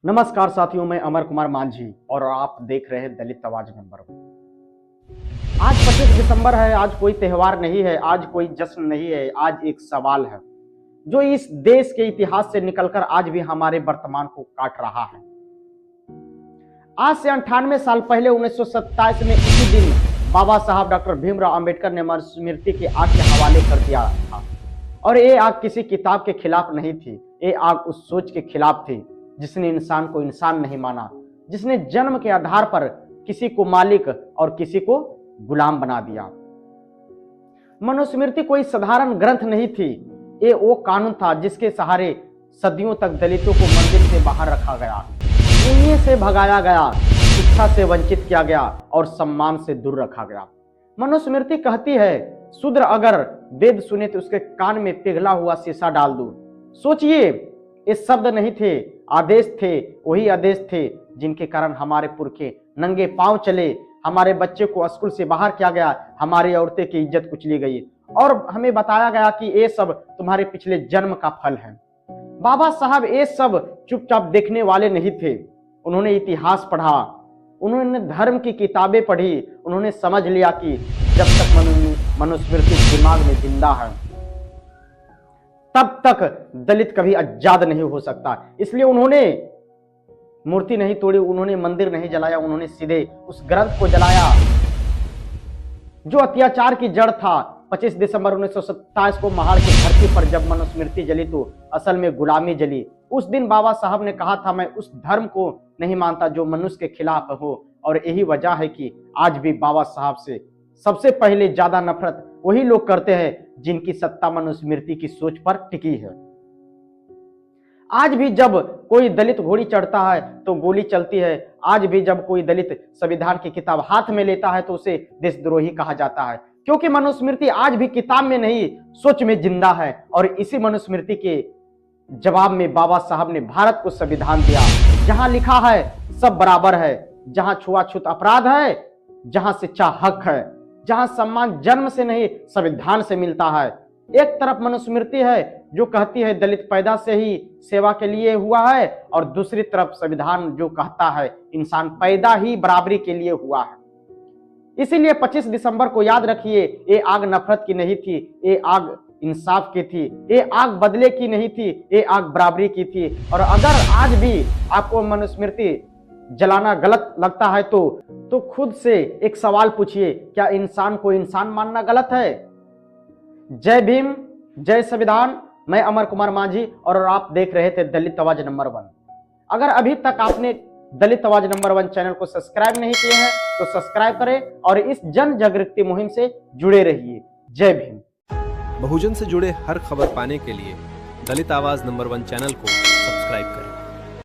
नमस्कार साथियों, मैं अमर कुमार मांझी और आप देख रहे हैं दलित आवाज नंबर 1। आज 25 दिसंबर है। आज कोई त्योहार नहीं है, आज कोई जश्न नहीं है। आज एक सवाल है जो इस देश के इतिहास से निकलकर आज भी हमारे वर्तमान को काट रहा है। आज से 98 साल पहले 1927 में इसी दिन बाबा साहब डॉक्टर भीमराव अंबेडकर ने मनुस्मृति की आग के हवाले कर दिया था। और ये आग किसी किताब के खिलाफ नहीं थी, ये आग उस सोच के खिलाफ थी जिसने इंसान को इंसान नहीं माना, जिसने जन्म के आधार पर किसी को मालिक और किसी को गुलाम बना दिया। मनुस्मृति कोई साधारण ग्रंथ नहीं थी, ये वो कानून था जिसके सहारे सदियों तक दलितों को मंदिर से बाहर रखा गया, पुण्य से भगाया गया, शिक्षा से वंचित किया गया और सम्मान से दूर रखा गया। मनुस्मृति कहती है, शूद्र अगर वेद सुने तो उसके कान में पिघला हुआ शीशा डाल दो। सोचिए, ये शब्द नहीं थे, आदेश थे। वही आदेश थे जिनके कारण हमारे पुरखे नंगे पांव चले, हमारे बच्चे को स्कूल से बाहर किया गया, हमारी औरतें की इज्जत कुचली गई और हमें बताया गया कि ये सब तुम्हारे पिछले जन्म का फल है। बाबा साहब ये सब चुपचाप देखने वाले नहीं थे। उन्होंने इतिहास पढ़ा, उन्होंने धर्म की किताबें पढ़ी, उन्होंने समझ लिया कि जब तक मनुस्मृति दिमाग में जिंदा है तब तक दलित कभी आजाद नहीं हो सकता। इसलिए उन्होंने मूर्ति नहीं तोड़ी, उन्होंने मंदिर नहीं जलाया, उन्होंने सीधे उस ग्रंथ को जलाया जो अत्याचार की जड़ था। 25 दिसंबर 1927 को महाड़ की धरती पर जब मनुस्मृति जली तो असल में गुलामी जली। उस दिन बाबा साहब ने कहा था, मैं उस धर्म को नहीं मानता जो मनुष्य के खिलाफ हो। और यही वजह है कि आज भी बाबा साहब से सबसे पहले ज्यादा नफरत वही लोग करते हैं जिनकी सत्ता मनुस्मृति की सोच पर टिकी है। आज भी जब कोई दलित घोड़ी चढ़ता है तो गोली चलती है। आज भी जब कोई दलित संविधान की किताब हाथ में लेता है तो उसे देशद्रोही कहा जाता है, क्योंकि मनुस्मृति आज भी किताब में नहीं, सोच में जिंदा है। और इसी मनुस्मृति के जवाब में बाबा साहब ने भारत को संविधान दिया, जहां लिखा है सब बराबर है, जहां छुआछूत अपराध है, जहां शिक्षा हक है, जहां सम्मान जन्म से नहीं संविधान से मिलता है। एक तरफ मनुस्मृति है जो कहती है दलित पैदा से ही सेवा के लिए हुआ है, और दूसरी तरफ संविधान जो कहता है इंसान पैदा ही बराबरी के लिए हुआ है। इसीलिए 25 दिसंबर को याद रखिए, ये आग नफरत की नहीं थी, ये आग इंसाफ की थी, ये आग बदले की नहीं थी, ये आग बराबरी की थी। और अगर आज भी आपको मनुस्मृति जलाना गलत लगता है तो खुद से एक सवाल पूछिए, क्या इंसान को इंसान मानना गलत है? जय भीम, जय संविधान। मैं अमर कुमार मांझी और आप देख रहे थे दलित आवाज नंबर 1। अगर अभी तक आपने दलित आवाज नंबर 1 चैनल को सब्सक्राइब नहीं किए हैं तो सब्सक्राइब करें और इस जन जागृति मुहिम से जुड़े रहिए। जय भीम। बहुजन से जुड़े हर खबर पाने के लिए दलित आवाज नंबर 1 चैनल को सब्सक्राइब करें।